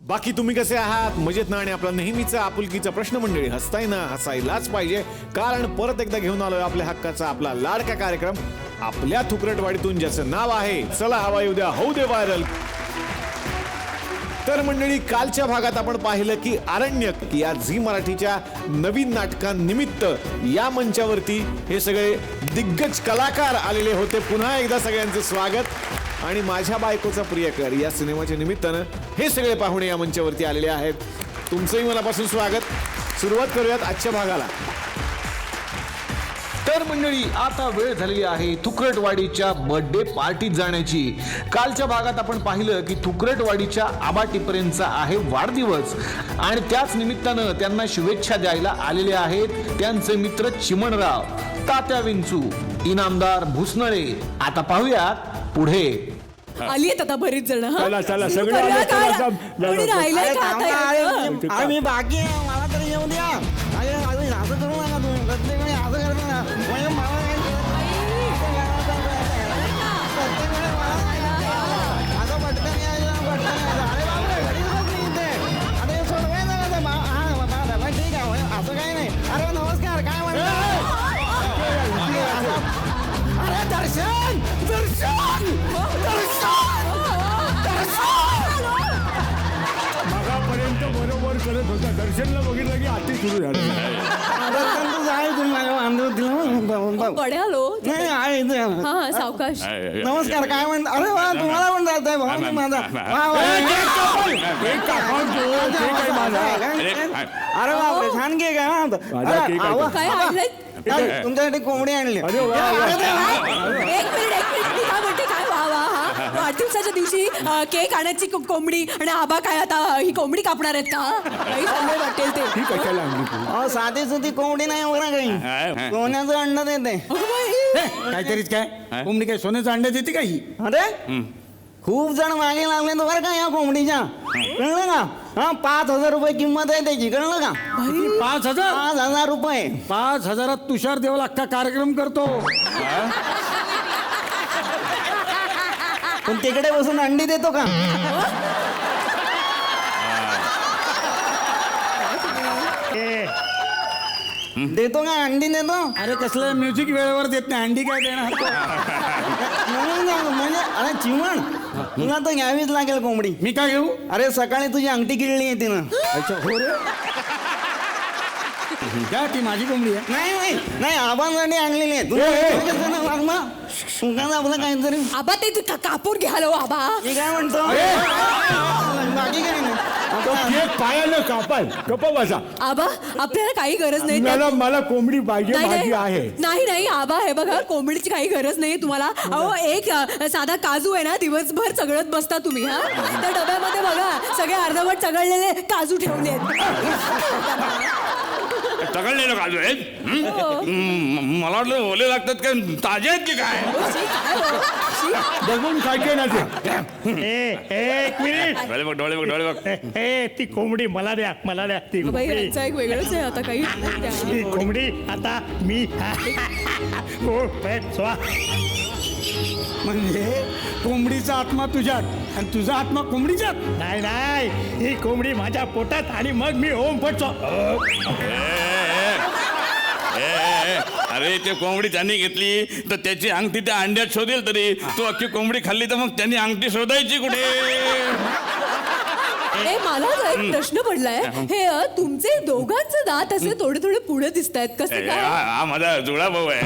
बाकी तुम्ही कसे आहात? मजेत ना? आणि आपला नेहमीचा आपुलकीचा प्रश्न मंडळी, हसताय ना? हसायलाच पाहिजे, कारण परत एकदा घेऊन आलोय आपल्या हक्काचा आपला लाडका कार्यक्रम आपल्या थुकरटवाडीतून, ज्याचं नाव आहे चला हवा येऊ द्या होऊ दे व्हायरल. तर मंडळी, कालच्या भागात आपण पाहिलं की आरण्यक या झी मराठीच्या नवीन नाटकांनिमित्त या मंचावरती हे सगळे दिग्गज कलाकार आलेले होते. पुन्हा एकदा सगळ्यांचं स्वागत. आणि माझ्या बायकोचा प्रियकर या सिनेमाच्या निमित्तानं हे सगळे पाहुणे या मंचावरती आलेले आहेत. तुमचंही मनापासून स्वागत. सुरुवात करूयात आजच्या भागाला. तर मंडळी, आता वेळ झालेली आहे थुकरटवाडीच्या बर्थडे पार्टीत जाण्याची. कालच्या भागात आपण पाहिलं की थुकरटवाडीच्या आबा टिपरेंचा आहे वाढदिवस आणि त्याच निमित्तानं त्यांना शुभेच्छा द्यायला आलेले आहेत त्यांचे मित्र चिमणराव, तात्या विंचू, इनामदार भुसनळे. आता पाहूयात पुढे. आली आहेत आता बरीच जण. चला चला सगळे आले, चला, चला. आम्ही बाकी आहे, मला तरी येऊ द्या. अरे असं करू नका तुम्ही, प्रत्येक वेळी असं करतो ना. म्हणजे मला प्रत्येक वेळी असं पटकन यायचं, पटकन यायचं. अरे बापरे, घरीच बसली इथे. अरे सोडवायचं का ते? हा ठीक आहे, असं काही नाही. अरे नमस्कार, काय म्हणता? अरे दर्शन दर्शन दर्शन दर्शन. मगापर्यंत बरोबर करत होता, दर्शनला बघितलं की आधी सुरू झालं. दर्शन तू जाय, तुम्ही माझ्या बांधव दिलं. कडे आलो. नाही आहे इथे. हा सावकाश. नमस्कार, काय म्हणता? अरे वा, तुम्हाला पण जात आहे भाऊ माझा. वा वा. अरे बापरे, छान केक आहे. काय आणलंय? तुमच्यासाठी कोंबडी आणली. अरे वा, एक मिनिट मी काय म्हणते, काय वा वा. हा वाढदिवसाच्या दिवशी केक आणायची कोंबडी आणि आबा काय आता ही कोंबडी कापणार आहेत का? काही चांगलं वाटेल ते. ही कशाला आणली तू? अहो, साधी सुधी कोंबडी नाही बरं काही, सोन्याचं अंड देते. अगं बाई. काहीतरीच काय कोंबडी काय सोन्याचं अंड्यात येते का ही? अरे खूप जण मागे लागले तर बरं का या कोंबडीच्या, कळलं का? हा, 5,000 रुपये किंमत आहे त्याची, कळलं का? 5,000? 5,000 रुपये. 5,000 तुषार देवाला अख्खा कार्यक्रम करतो. पण तिकडे बसून अंडी देतो का? देतो का? अंडी देतो. अरे कसलं म्युझिक वेळेवर देत नाही, अंडी काय देणार? म्हणजे अरे चिमण, तुला तर घ्यावीच लागेल कोंबडी. मी काय घेऊ? अरे सकाळी तुझी अंगठी गिळली आहे तिनं. अच्छा, हो रे. काय ती माझी कोंबडी आहे? नाही नाही नाही, आबांसाठी आणलेली आहे. तुला आपलं काहीतरी. आबा ते कापूर घ्यालो आबा. मी काय म्हणतो, बाकी काही नाही. केक पायानं कापाय कपा बसा. आबा आपल्याला काही गरज नाही. मला कोंबडी पाहिजे, माझी आहे. नाही नाही आबा, हे बघा कोंबडीची काही गरज नाही तुम्हाला. अहो, एक साधा काजू आहे ना, दिवसभर चघळत बसता तुम्ही. हा, त्या डब्यामध्ये बघा सगळे अर्धवट चघळलेले काजू ठेवले. तगडलेलं काजू आहेत. मला वाटलं ओले लागतात काय, ताजे आहेत की काय? बघून काय काय ना ते. एक मिनिट. डोळे बघ, डोळे बघ, डोळे बघ. ती कोंबडी मला द्या, मला द्या ती बाई, कोंबडी. यांचं एक वेगळंच आहे आता काही. ती कोंबडी आता मी म्हणजे कोंबडीचा आत्मा तुझ्यात आणि तुझा आत्मा कोंबडीच्यात? नाही नाही, ही कोंबडी माझ्या पोटात आणि मग मी ओम पडतो. अरे ते कोंबडी त्यांनी घेतली तर त्याची अंगठी त्या अंड्यात शोधेल, तरी तू अख्खी कोंबडी खाल्ली तर मग त्यांनी अंगठी शोधायची कुठे? हे मला एक प्रश्न पडलाय. हे तुमचे दोघांचे दात असे थोडे थोडे पुढे दिसत आहेत, कसे काय? हा माझा जुळा भाऊ आहे.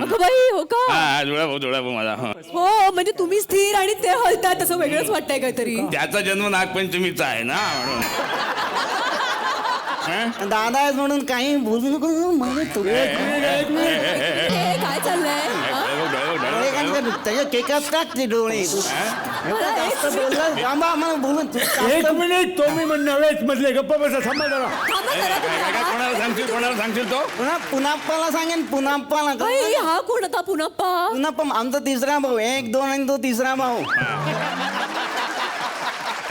अगं बाई, हो का? हा, जुळा भाऊ माझा. हो, म्हणजे तुम्ही स्थिर आणि ते हलतात, असं वेगळंच वाटतंय काहीतरी. त्याचा जन्म नागपंचमीचा आहे ना, म्हणून. दादा आहेत म्हणून काही बोलू नको. हे काय चाललंय? त्याच्या केकात टाक ते डोळे. जास्त बोलला थांबा, मला बोलून. एक मिनिट, तो मी नव्हेच मधले गप्पा बसा, थांबा जरा. कोणाला सांगशील तो? पुनाप्पाला सांगेन, पुनाप्पाला. बाई, हा कोण आता पुन्हा? पुनाप्पा आमचा तिसरा भाऊ, 1, 2 आणि तो तिसरा भाऊ.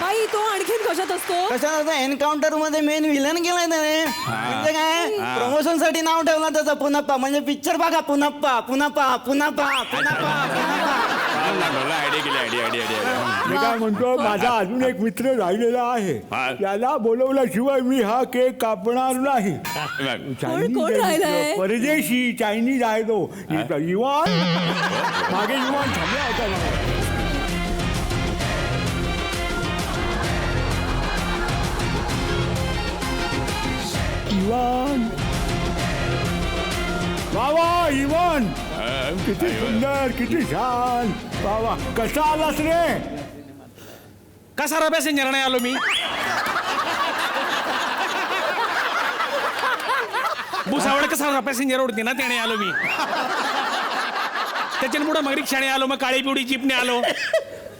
बाई, तो आणखीन कशात असतो? कशाला? एन्काउंटर मध्ये मेन विलन केलाय त्याने. म्हणजे काय, प्रमोशन साठी नाव ठेवलं त्याचं पुनप्पा. म्हणजे पिक्चर बघा, पुनप्पा पुनप्पा पुनप्पा पुनप्पा पुनप्पा. आयडिया केली, आयडिया. मी काय म्हणतो माझा अजून एक मित्र राहिलेला आहे हा. त्याला बोलवल्याशिवाय मी हा केक कापणार नाही. चायनीज कोण आहे राहिलाय? मित्र, परदेशी चायनीज आहे तो इवान. मागे इवान थांबला होता ना. इवान वा वा इवान किती सुंदर किती छान वा वा कसा आलास रे. कसा रा पॅसेंजर नाही आलो मी भुसावळ कसा रा पॅसेंजर उडते ना त्याने आलो मी. त्याच्यानं पुढं मग रिक्षाने आलो, मग काळी पिवळी जीपने आलो.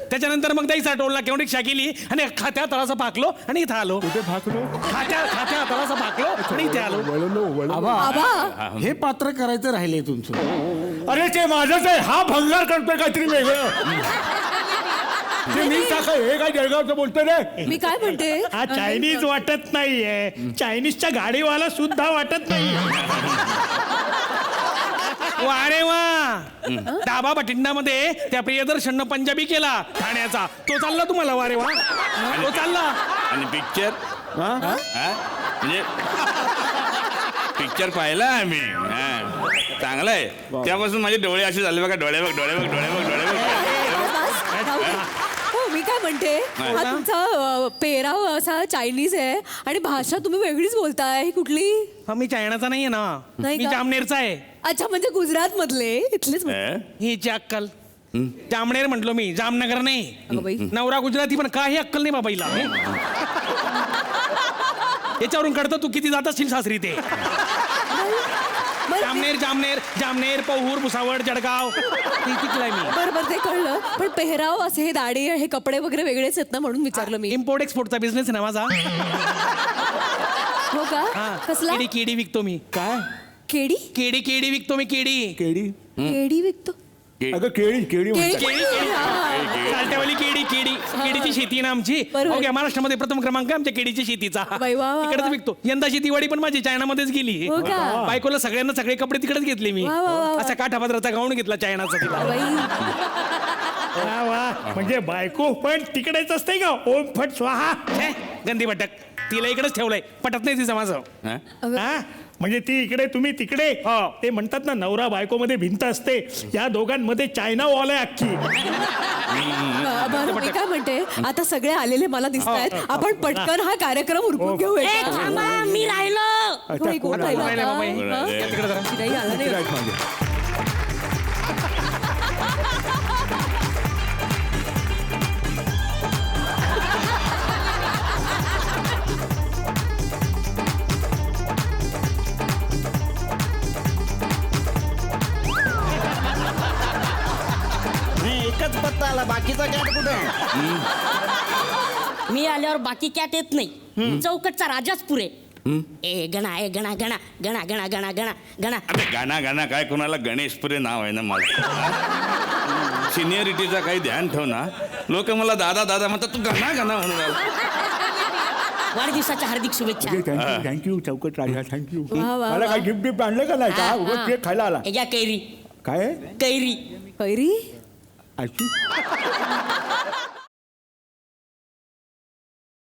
त्याच्यानंतर मग त्याचा टोलला केवढी रिक्षा केली आणि खात्या तळाचा पाकलो आणि इथं आलो. कुठे फाकलो खात्या तळाचा पाकलो आणि इथे आलो. वळलो. आबा हे पात्र करायचं राहिले तुमचं. अरे ते माझंच आहे. हा भंगार करतोय काहीतरी वेगळं. ते मी टाका हे काय जळगावचं बोलतोय रे. मी काय म्हणते हा चायनीज वाटत नाहीये, चायनीजच्या गाडीवाला सुद्धा वाटत नाही. वा रे वा, डाबा बठिंडामध्ये त्या प्रियदर्शननं पंजाबी केला ठाण्याचा, तो चालला तुम्हाला. वा रे वा, तो चालला. आणि पिक्चर म्हणजे पिक्चर पाहिला आम्ही. चांगला आहे. त्यापासून माझे डोळे असे झाले बघा. डोळे बघ. हो मी काय म्हणते हा तुमचा पेहराव असा चायनीज आहे आणि भाषा तुम्ही वेगळीच बोलताय. ही कुठली? हा, मी चायनाचा नाहीये ना, नाही मी का? जामनेरचा आहे. अच्छा म्हणजे गुजरात मधले इथलेच हिची अक्कल जामनेर म्हटलो मी, जामनगर अगं नाही. बाई. नवरा गुजराती पण काही अक्कल नाही बाबाईला. याच्यावरून कळतं तू किती जात असशील सासरी. ते जामनेर पौहूर भुसावळ जळगाव तिथलाय मी. बरोबर ते कळलं पण पेहराव असे हे दाढी हे कपडे वगैरे वेगळेच आहेत ना म्हणून विचारलं मी. इम्पोर्ट एक्सपोर्टचा बिझनेस आहे ना माझा. हो का कसला? केडी विकतो मी. काय केडी केडी विकतो मी. केडी केडी विकतो. अगं केळी केळी म्हणतात. चालत्यावाली केडीची शेती आहे ना आमची. बरोबर. ओके, महाराष्ट्रामध्ये प्रथम क्रमांक आहे आमच्या केडीच्या शेतीचा. बाई वा, वा, तिकडेच वा. विकतो. यंदाची दिवाळी पण माझी चायनामध्येच गेली. हो का? बायकोला सगळ्यांना सगळे कपडे तिकडेच घेतले मी. वा, वा, वा, वा. असा काठापदराचा गाऊन घेतला चायनाचा तिला. बाई वा वा, म्हणजे बायको पण तिकडेच असते का? ओम फट स्वाहा. गंदी भटक, तिला इकडेच ठेवलंय. पटत नाही तिचं माझं. अगं, म्हणजे ती इकडे तुम्ही तिकडे. ते म्हणतात ना नवरा बायको मध्ये भिंत असते, या दोघांमध्ये चायना वॉल आहे अख्खी. बरं मी काय म्हणते आता सगळे आलेले मला दिसत आहेत. आपण पटकन हा कार्यक्रम उरकून घेऊया. मी राहिलो. होय, कोण राहिलं राहिलं आता? बाबा हे. हा? या तिकडे जरा. काही आलं नाही. राईट मागे. एकच पत्ता आला बाकीचा कॅट कुठे आहे? मी आल्यावर बाकी कॅट येत नाही. चौकटचा राजाच पुरे. ए गणा गणा गणा गणा गणा गणा गणा गणा. अरे गाणा काय कोणाला गणेशपुरे नाव आहे ना माझं. सिनियरिटीचा काही ध्यान ठेव ना. लोक मला दादा म्हणतात, तू गाणा म्हणून राहिला. वाढदिवसाच्या हार्दिक शुभेच्छा. थँक्यू चौकट राजा थँक्यू. वा, वा, मला काय गिफ्ट गिफ्ट आणलं का नाही का? उगाच केक खायला आला या कैरी काय कैरी. कैरी अशी